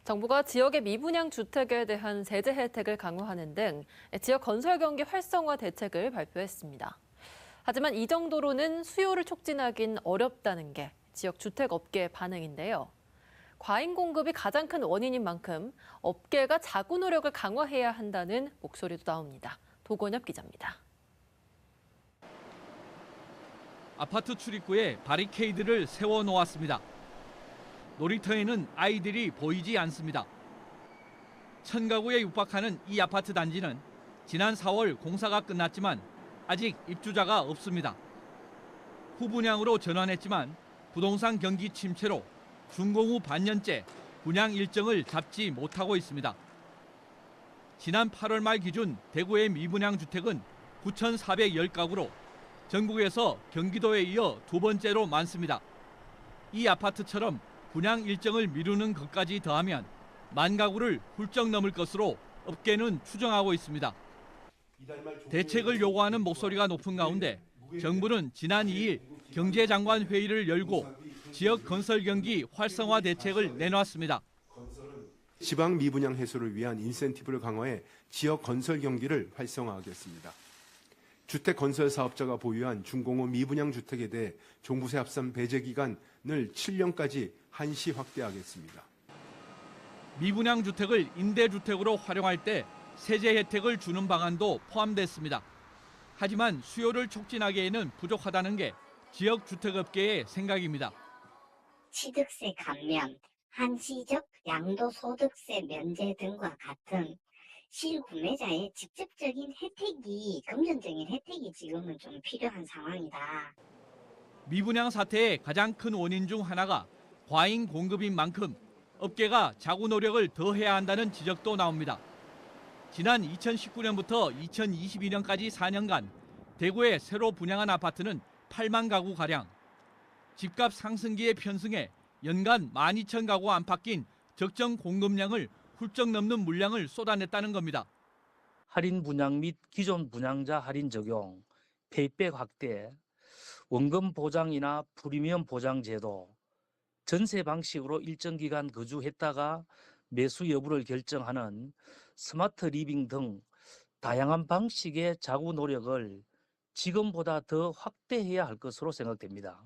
정부가 지역의 미분양 주택에 대한 세제 혜택을 강화하는 등 지역 건설 경기 활성화 대책을 발표했습니다. 하지만 이 정도로는 수요를 촉진하긴 어렵다는 게 지역 주택업계의 반응인데요. 과잉 공급이 가장 큰 원인인 만큼 업계가 자구 노력을 강화해야 한다는 목소리도 나옵니다. 도건엽 기자입니다. 아파트 출입구에 바리케이드를 세워놓았습니다. 놀이터에는 아이들이 보이지 않습니다. 1000가구에 육박하는 이 아파트 단지는 지난 4월 공사가 끝났지만 아직 입주자가 없습니다. 후분양으로 전환했지만 부동산 경기 침체로 준공 후 반년째 분양 일정을 잡지 못하고 있습니다. 지난 8월 말 기준 대구의 미분양 주택은 9,410가구로 전국에서 경기도에 이어 두 번째로 많습니다. 이 아파트처럼 분양 일정을 미루는 것까지 더하면 10,000가구를 훌쩍 넘을 것으로 업계는 추정하고 있습니다. 대책을 요구하는 목소리가 높은 가운데 정부는 지난 2일 경제장관 회의를 열고 지역 건설 경기 활성화 대책을 내놨습니다. 지방 미분양 해소를 위한 인센티브를 강화해 지역 건설 경기를 활성화하겠습니다. 주택 건설 사업자가 보유한 준공후 미분양 주택에 대해 종부세 합산 배제 기간을 7년까지 한시 확대하겠습니다. 미분양 주택을 임대주택으로 활용할 때 세제 혜택을 주는 방안도 포함됐습니다. 하지만 수요를 촉진하기에는 부족하다는 게 지역 주택업계의 생각입니다. 취득세 감면, 한시적 양도소득세 면제 등과 같은 실구매자의 직접적인 혜택이, 금전적인 혜택이 지금은 좀 필요한 상황이다. 미분양 사태의 가장 큰 원인 중 하나가 과잉 공급인 만큼 업계가 자구 노력을 더 해야 한다는 지적도 나옵니다. 지난 2019년부터 2022년까지 4년간 대구에 새로 분양한 아파트는 8만 가구가량. 집값 상승기에 편승해 연간 12,000가구 안팎인 적정 공급량을 훌쩍 넘는 물량을 쏟아냈다는 겁니다. 할인 분양 및 기존 분양자 할인 적용, 페이백 확대, 원금 보장이나 프리미엄 보장 제도, 전세 방식으로 일정 기간 거주했다가 매수 여부를 결정하는 스마트 리빙 등 다양한 방식의 자구 노력을 지금보다 더 확대해야 할 것으로 생각됩니다.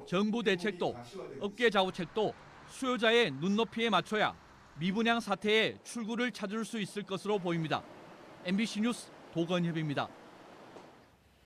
정부 대책도 업계 좌우책도 수요자의 눈높이에 맞춰야 미분양 사태의 출구를 찾을 수 있을 것으로 보입니다. MBC 뉴스 도건협입니다.